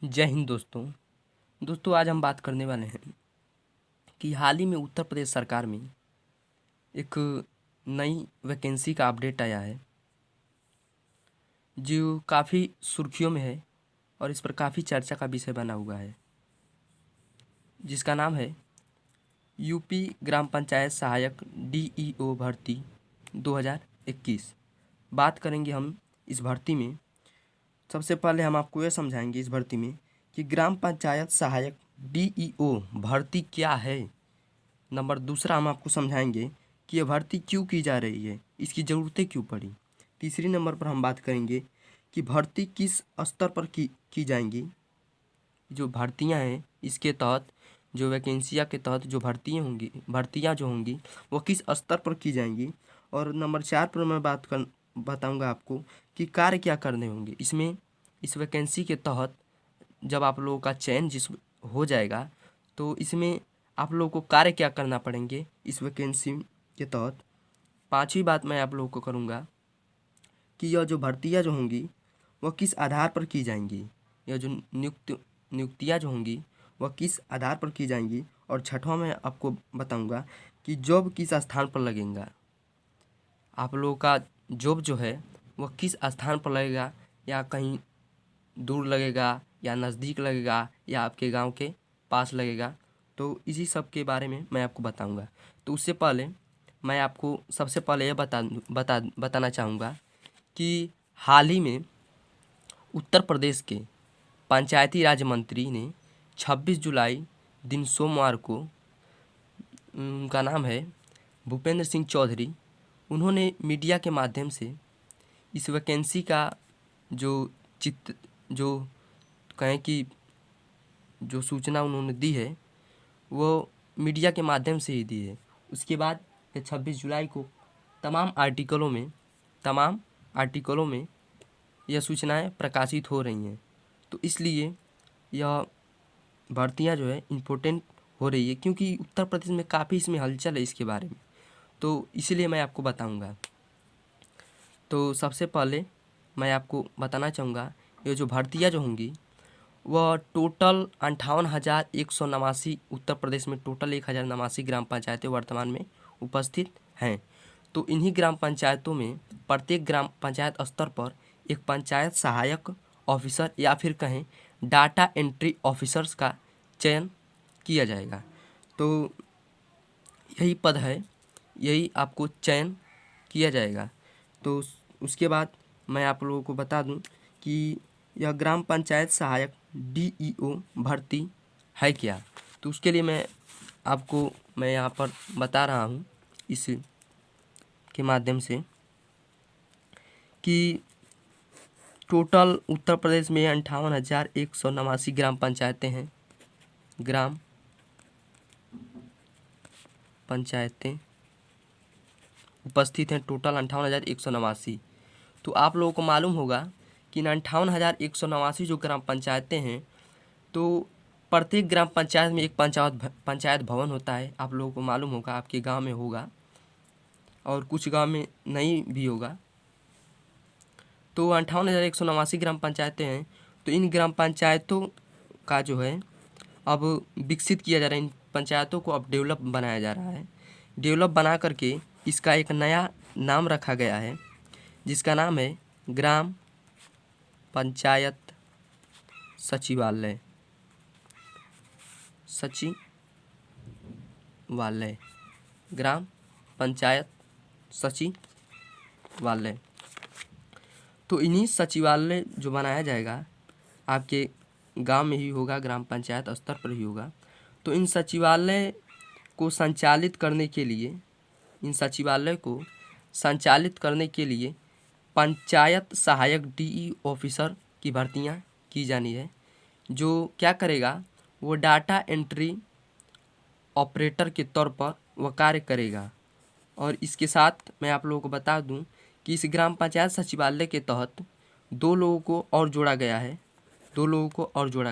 जय हिंद दोस्तों आज हम बात करने वाले हैं कि हाल ही में उत्तर प्रदेश सरकार में एक नई वैकेंसी का अपडेट आया है जो काफ़ी सुर्खियों में है और इस पर काफ़ी चर्चा का विषय बना हुआ है, जिसका नाम है यूपी ग्राम पंचायत सहायक डीईओ भर्ती 2021। बात करेंगे हम इस भर्ती में। सबसे पहले हम आपको यह समझाएंगे इस भर्ती में कि ग्राम पंचायत सहायक डीईओ भर्ती क्या है। नंबर दूसरा हम आपको समझाएंगे कि यह भर्ती क्यों की जा रही है, इसकी ज़रूरतें क्यों पड़ी। तीसरी नंबर पर हम बात करेंगे कि भर्ती किस स्तर पर की जाएंगी। जो भर्तियां हैं इसके तहत, जो वैकेंसिया के तहत जो भर्तियां जो होंगी वो किस स्तर पर की जाएंगी। और नंबर 4 पर मैं बताऊंगा आपको कि कार्य क्या करने होंगे इसमें। इस वैकेंसी के तहत जब आप लोगों का चयन जिस हो जाएगा तो इसमें आप लोगों को कार्य क्या करना पड़ेंगे इस वैकेंसी के तहत। पांचवी बात मैं आप लोगों को करूँगा कि यह जो भर्तियाँ जो होंगी वह किस आधार पर की जाएंगी। यह जो नियुक्तियाँ जो होंगी वह किस आधार पर की जाएंगी। और छठवां मैं आपको बताऊंगा कि जॉब किस स्थान पर लगेगा। आप लोगों का जॉब जो है वह किस स्थान पर लगेगा, या कहीं दूर लगेगा या नज़दीक लगेगा या आपके गांव के पास लगेगा। तो इसी सब के बारे में मैं आपको बताऊंगा। तो उससे पहले मैं आपको सबसे पहले यह बताना चाहूँगा कि हाल ही में उत्तर प्रदेश के पंचायती राज मंत्री ने 26 जुलाई दिन सोमवार को, उनका नाम है भूपेंद्र सिंह चौधरी, उन्होंने मीडिया के माध्यम से इस वैकेंसी का जो कहें कि जो सूचना उन्होंने दी है वो मीडिया के माध्यम से ही दी है। उसके बाद 26 जुलाई को तमाम आर्टिकलों में यह सूचनाएं प्रकाशित हो रही हैं। तो इसलिए यह भर्तियां जो है इम्पोर्टेंट हो रही है, क्योंकि उत्तर प्रदेश में काफ़ी इसमें हलचल है इसके बारे में। तो इसीलिए मैं आपको बताऊंगा। तो सबसे पहले मैं आपको बताना चाहूँगा ये जो भर्तियाँ जो होंगी वह टोटल 58,189 उत्तर प्रदेश में टोटल 1,089 ग्राम पंचायतें वर्तमान में उपस्थित हैं। तो इन्हीं ग्राम पंचायतों में प्रत्येक ग्राम पंचायत स्तर पर एक पंचायत सहायक ऑफिसर या फिर कहें डाटा एंट्री ऑफिसर्स का चयन किया जाएगा। तो यही पद है, यही आपको चयन किया जाएगा। तो उसके बाद मैं आप लोगों को बता दूं कि यह ग्राम पंचायत सहायक डीईओ भर्ती है क्या। तो उसके लिए मैं यहाँ पर बता रहा हूँ इस के माध्यम से कि टोटल उत्तर प्रदेश में 58,189 ग्राम पंचायतें हैं। ग्राम पंचायतें उपस्थित हैं टोटल 58,189। तो आप लोगों को मालूम होगा कि 58,189 जो ग्राम पंचायतें हैं, तो प्रत्येक ग्राम पंचायत में एक पंचायत भवन होता है। आप लोगों को मालूम होगा, आपके गांव में होगा और कुछ गांव में नहीं भी होगा। तो 58,189 ग्राम पंचायतें हैं। तो इन ग्राम पंचायतों का जो है अब विकसित किया जा रहा है। इन पंचायतों को अब डेवलप बनाया जा रहा है। डेवलप बना करके इसका एक नया नाम रखा गया है, जिसका नाम है ग्राम पंचायत सचिवालय। ग्राम पंचायत सचिवालय। तो इन्हीं सचिवालय जो बनाया जाएगा आपके गांव में ही होगा, ग्राम पंचायत स्तर पर ही होगा। तो इन सचिवालय को संचालित करने के लिए पंचायत सहायक डीई ऑफिसर की भर्तियां की जानी है, जो क्या करेगा, वो डाटा एंट्री ऑपरेटर के तौर पर वह कार्य करेगा। और इसके साथ मैं आप लोगों को बता दूं कि इस ग्राम पंचायत सचिवालय के तहत दो लोगों को और जोड़ा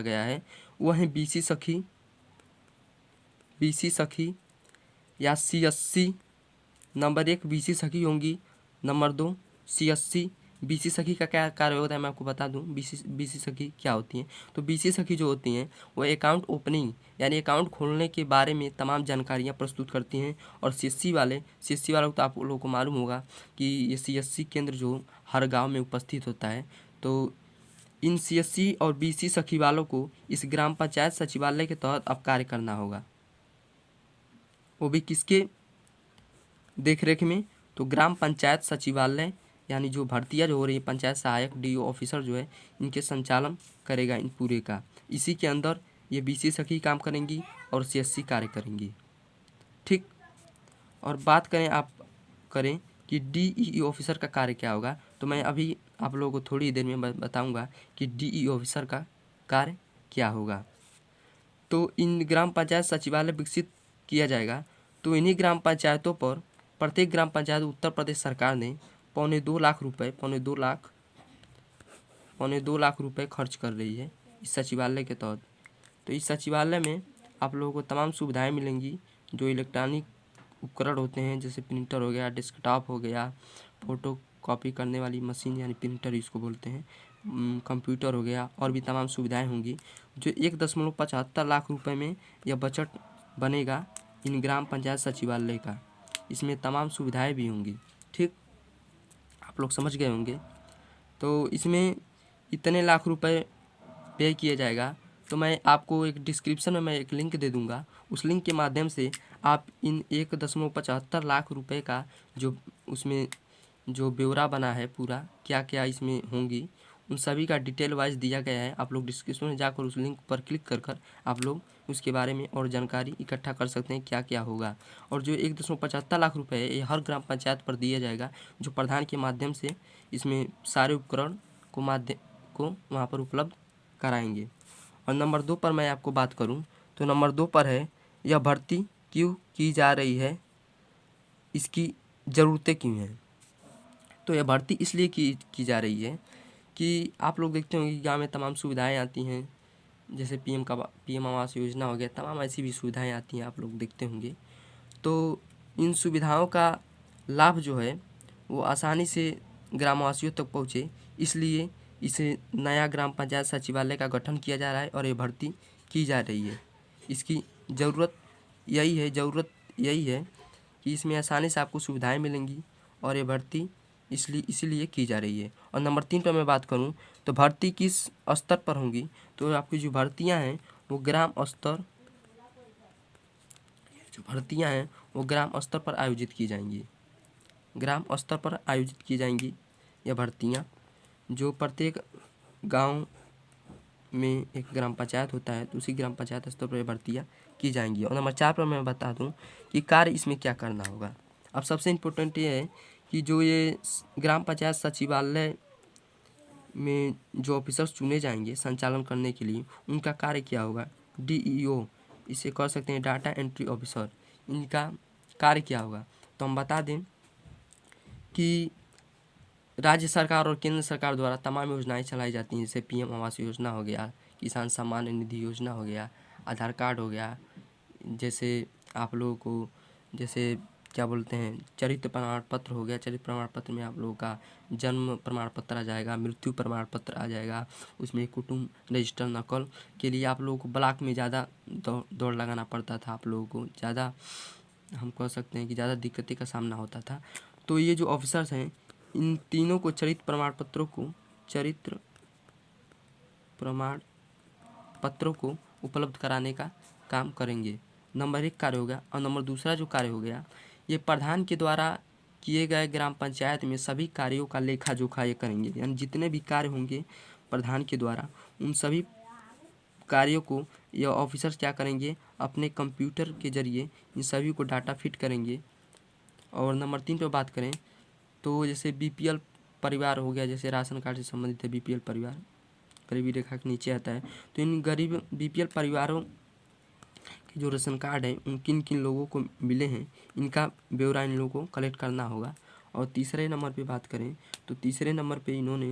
गया है। वह है बीसी सखी या CSC। नंबर 1 बीसी सखी होंगी, नंबर 2 CSC बीसी सखी का क्या कार्य होता है मैं आपको बता दूं। बीसी सखी क्या होती हैं। तो बीसी सखी जो होती हैं वो अकाउंट ओपनिंग यानी अकाउंट खोलने के बारे में तमाम जानकारियां प्रस्तुत करती हैं। और सीएससी वालों को तो आप लोगों को मालूम होगा कि ये सीएससी केंद्र जो हर गाँव में उपस्थित होता है। तो इन सीएससी और बीसी सखी वालों को इस ग्राम पंचायत सचिवालय के तहत अब कार्य करना होगा, वो भी किसके देखरेख में। तो ग्राम पंचायत सचिवालय यानी जो भर्तियाँ जो हो रही है पंचायत सहायक डीओ ऑफिसर जो है इनके संचालन करेगा इन पूरे का। इसी के अंदर ये बीसी सखी काम करेंगी और सीएससी कार्य करेंगी। ठीक। और बात करें कि डीईओ ऑफिसर का कार्य क्या होगा। तो मैं अभी आप लोगों को थोड़ी देर में बताऊंगा कि डीईओ ऑफिसर का कार्य क्या होगा। तो इन ग्राम पंचायत सचिवालय विकसित किया जाएगा। तो इन्हीं ग्राम पंचायतों पर प्रत्येक ग्राम पंचायत उत्तर प्रदेश सरकार ने पौने 2 लाख रुपए खर्च कर रही है इस सचिवालय के तहत। तो इस सचिवालय में आप लोगों को तमाम सुविधाएं मिलेंगी। जो इलेक्ट्रॉनिक उपकरण होते हैं जैसे प्रिंटर हो गया, डेस्कटॉप हो गया, फ़ोटो कॉपी करने वाली मशीन यानी प्रिंटर इसको बोलते हैं, कंप्यूटर हो गया, और भी तमाम सुविधाएं होंगी। जो 1.75 लाख रुपए में यह बजट बनेगा इन ग्राम पंचायत सचिवालय का। इसमें तमाम सुविधाएं भी होंगी। ठीक, आप लोग समझ गए होंगे। तो इसमें इतने लाख रुपए पे किया जाएगा। तो मैं आपको एक डिस्क्रिप्शन में मैं एक लिंक दे दूंगा, उस लिंक के माध्यम से आप इन 1.75 लाख रुपए का जो उसमें जो ब्यौरा बना है पूरा क्या क्या इसमें होंगी उन सभी का डिटेल वाइज दिया गया है। आप लोग डिस्क्रिप्शन में जाकर उस लिंक पर क्लिक कर आप लोग उसके बारे में और जानकारी इकट्ठा कर सकते हैं क्या क्या होगा। और जो 1.75 लाख रुपए है ये हर ग्राम पंचायत पर दिया जाएगा, जो प्रधान के माध्यम से इसमें सारे उपकरण को वहाँ पर उपलब्ध कराएंगे। और नंबर 2 पर मैं आपको बात करूं तो नंबर 2 पर है यह भर्ती क्यों की जा रही है, इसकी ज़रूरतें क्यों हैं। तो यह भर्ती इसलिए की जा रही है कि आप लोग देखते होंगे कि गाँव में तमाम सुविधाएं आती हैं, जैसे पीएम आवास योजना हो गया, तमाम ऐसी भी सुविधाएं आती हैं आप लोग देखते होंगे। तो इन सुविधाओं का लाभ जो है वो आसानी से ग्रामवासियों तक पहुँचे, इसलिए इसे नया ग्राम पंचायत सचिवालय का गठन किया जा रहा है और ये भर्ती की जा रही है। इसकी ज़रूरत यही है कि इसमें आसानी से आपको सुविधाएं मिलेंगी और ये भर्ती इसीलिए की जा रही है। और नंबर 3 पर मैं बात करूं तो भर्ती किस स्तर पर होंगी। तो आपकी जो भर्तियां हैं वो ग्राम स्तर पर आयोजित की जाएंगी। ग्राम स्तर पर आयोजित की जाएंगी यह भर्तियां, जो प्रत्येक गांव में एक ग्राम पंचायत होता है तो उसी ग्राम पंचायत स्तर पर भर्तियां की जाएंगी। और नंबर 4 पर मैं बता दूं कि कार्य इसमें क्या करना होगा। अब सबसे इम्पोर्टेंट ये है कि जो ये ग्राम पंचायत सचिवालय में जो ऑफिसर्स चुने जाएंगे संचालन करने के लिए उनका कार्य क्या होगा। डीईओ इसे कह सकते हैं, डाटा एंट्री ऑफिसर, इनका कार्य क्या होगा। तो हम बता दें कि राज्य सरकार और केंद्र सरकार द्वारा तमाम योजनाएं चलाई जाती हैं, जैसे पीएम आवास योजना हो गया, किसान सम्मान निधि योजना हो गया, आधार कार्ड हो गया, जैसे आप लोगों को जैसे क्या बोलते हैं चरित्र प्रमाण पत्र हो गया। चरित्र प्रमाण पत्र में आप लोगों का जन्म प्रमाण पत्र आ जाएगा, मृत्यु प्रमाण पत्र आ जाएगा, उसमें कुटुंब रजिस्टर नकल के लिए आप लोगों को ब्लॉक में ज़्यादा दौड़ लगाना पड़ता था, आप लोगों को ज़्यादा हम कह सकते हैं कि ज़्यादा दिक्कतें का सामना होता था। तो ये जो ऑफिसर्स हैं इन तीनों को चरित्र प्रमाण पत्रों को उपलब्ध कराने का काम करेंगे। नंबर 1 कार्य हो गया। और नंबर दूसरा जो कार्य हो गया ये प्रधान के द्वारा किए गए ग्राम पंचायत में सभी कार्यों का लेखा जोखा ये करेंगे, यानी जितने भी कार्य होंगे प्रधान के द्वारा उन सभी कार्यों को यह ऑफिसर्स क्या करेंगे, अपने कंप्यूटर के जरिए इन सभी को डाटा फिट करेंगे। और नंबर 3 पर बात करें तो जैसे बीपीएल परिवार हो गया, जैसे राशन कार्ड से संबंधित है बीपीएल परिवार, गरीबी रेखा के नीचे आता है, तो इन गरीब बीपीएल परिवारों के जो राशन कार्ड है उन किन किन लोगों को मिले हैं इनका ब्यौरा इन लोगों को कलेक्ट करना होगा। और तीसरे नंबर पे बात करें तो तीसरे नंबर पे इन्होंने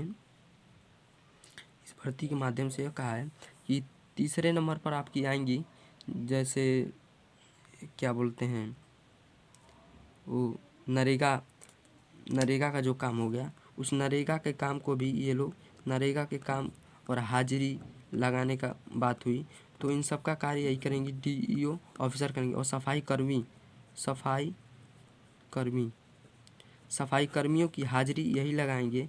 इस भर्ती के माध्यम से कहा है कि तीसरे नंबर पर आपकी आएंगी, जैसे क्या बोलते हैं वो नरेगा का जो काम हो गया उस नरेगा के काम को भी ये लोग, नरेगा के काम और हाजिरी लगाने का बात हुई तो इन सब का कार्य यही करेंगे, डीईओ ऑफिसर करेंगे। और सफाई कर्मियों की हाजिरी यही लगाएंगे,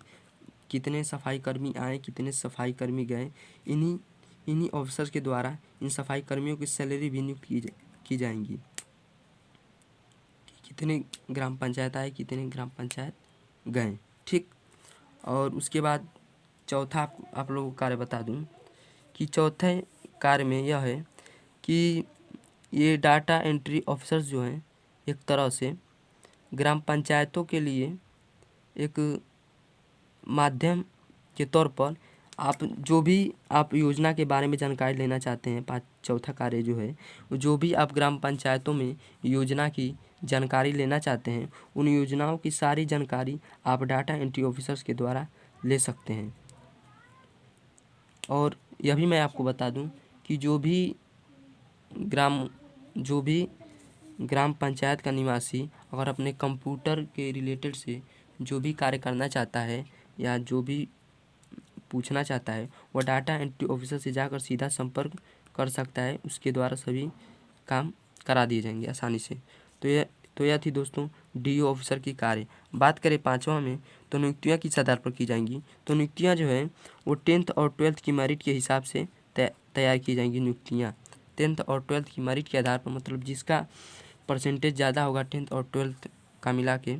कितने सफाई कर्मी आए, कितने सफाई कर्मी गए। इन्हीं ऑफिसर्स के द्वारा इन सफाई कर्मियों की सैलरी भी नियुक्त की जाएंगी। कितने ग्राम पंचायत आए, कितने ग्राम पंचायत गए, ठीक। और उसके बाद चौथा आप लोगों को कार्य बता दूं कि चौथे कार्य में यह है कि ये डाटा एंट्री ऑफिसर्स जो हैं एक तरह से ग्राम पंचायतों के लिए एक माध्यम के तौर पर आप जो भी आप योजना के बारे में जानकारी लेना चाहते हैं, चौथा कार्य जो है, जो भी आप ग्राम पंचायतों में योजना की जानकारी लेना चाहते हैं, उन योजनाओं की सारी जानकारी आप डाटा एंट्री ऑफिसर्स के द्वारा ले सकते हैं। और यह भी मैं आपको बता दूं कि जो भी ग्राम पंचायत का निवासी अगर अपने कंप्यूटर के रिलेटेड से जो भी कार्य करना चाहता है या जो भी पूछना चाहता है, वह डाटा एंट्री ऑफिसर से जाकर सीधा संपर्क कर सकता है। उसके द्वारा सभी काम करा दिए जाएंगे आसानी से। तो यह थी दोस्तों डीईओ ऑफिसर की कार्य। बात करें पाँचवा में, तो नियुक्तियाँ किस आधार पर की जाएंगी। तो नियुक्तियाँ जो है वो 10th और 12th की मेरिट के हिसाब से तैयार की जाएंगी। नियुक्तियाँ 10th और 12th की मेरिट के आधार पर, मतलब जिसका परसेंटेज ज़्यादा होगा 10th और 12th का मिला के,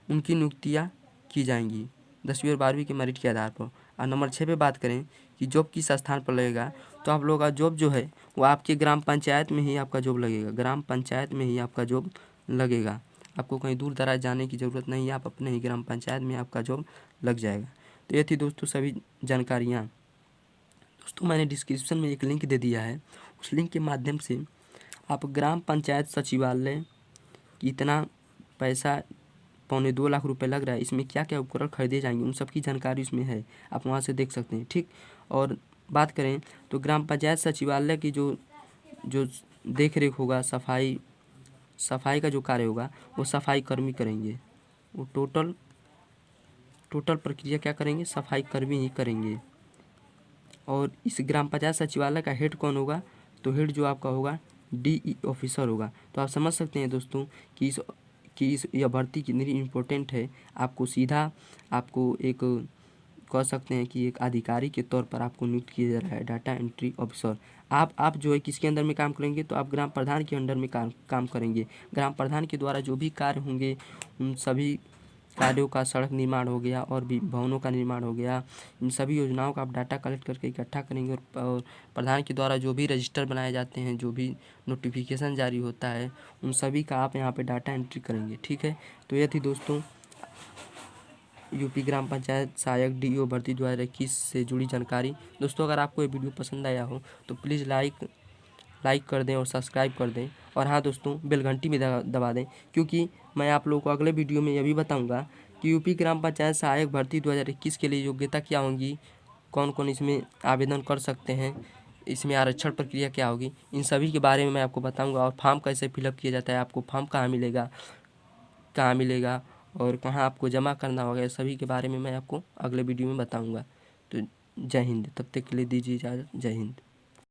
उनकी नियुक्तियाँ की जाएंगी 10वीं और 12वीं के मेरिट के आधार पर। और नंबर 6 पे बात करें कि जॉब किस स्थान पर लगेगा, तो आप लोगों का जॉब जो है वो आपके ग्राम पंचायत में ही आपका जॉब लगेगा। ग्राम पंचायत में ही आपका जॉब लगेगा, आपको कहीं दूर दराज जाने की ज़रूरत नहीं है, आप अपने ही ग्राम पंचायत में आपका जॉब लग जाएगा। तो ये थी दोस्तों सभी जानकारियाँ। दोस्तों मैंने डिस्क्रिप्शन में एक लिंक दे दिया है, उस लिंक के माध्यम से आप ग्राम पंचायत सचिवालय की इतना पैसा 1.25 लाख रुपए लग रहा है, इसमें क्या क्या उपकरण खरीदे जाएंगे उन सब की जानकारी इसमें है, आप वहां से देख सकते हैं, ठीक। और बात करें तो ग्राम पंचायत सचिवालय की जो देख रेख होगा, सफाई का जो कार्य होगा वो सफाई कर्मी करेंगे। वो टोटल प्रक्रिया क्या करेंगे, सफाई कर्मी ही करेंगे। और इस ग्राम पंचायत सचिवालय का हेड कौन होगा, तो हेड जो आपका होगा डीई ऑफिसर होगा। तो आप समझ सकते हैं दोस्तों कि यह भर्ती कितनी इम्पोर्टेंट है। आपको एक कह सकते हैं कि एक अधिकारी के तौर पर आपको नियुक्त किया जा रहा है, डाटा एंट्री ऑफिसर। आप जो है किसके अंदर में काम करेंगे, तो आप ग्राम प्रधान के अंडर में काम करेंगे। ग्राम प्रधान के द्वारा जो भी कार्य होंगे उन सभी कार्यों का, सड़क निर्माण हो गया और भी भवनों का निर्माण हो गया, इन सभी योजनाओं का आप डाटा कलेक्ट करके इकट्ठा करेंगे। और प्रधान के द्वारा जो भी रजिस्टर बनाए जाते हैं, जो भी नोटिफिकेशन जारी होता है, उन सभी का आप यहाँ पे डाटा एंट्री करेंगे, ठीक है। तो यह थी दोस्तों यूपी ग्राम पंचायत सहायक डीईओ भर्ती 2021 से जुड़ी जानकारी। दोस्तों अगर आपको ये वीडियो पसंद आया हो तो प्लीज़ लाइक कर दें और सब्सक्राइब कर दें। और हाँ दोस्तों, बेल घंटी में दबा दें, क्योंकि मैं आप लोगों को अगले वीडियो में यह भी बताऊंगा कि यूपी ग्राम पंचायत सहायक भर्ती 2021 के लिए योग्यता क्या होगी, कौन कौन इसमें आवेदन कर सकते हैं, इसमें आरक्षण प्रक्रिया क्या होगी, इन सभी के बारे में मैं आपको बताऊँगा। और फॉर्म कैसे फिलअप किया जाता है, आपको फॉर्म कहाँ मिलेगा और कहाँ आपको जमा करना होगा, सभी के बारे में मैं आपको अगले वीडियो में बताऊँगा। तो जय हिंद, तब तक के लिए दीजिए इजाज़त। जय हिंद।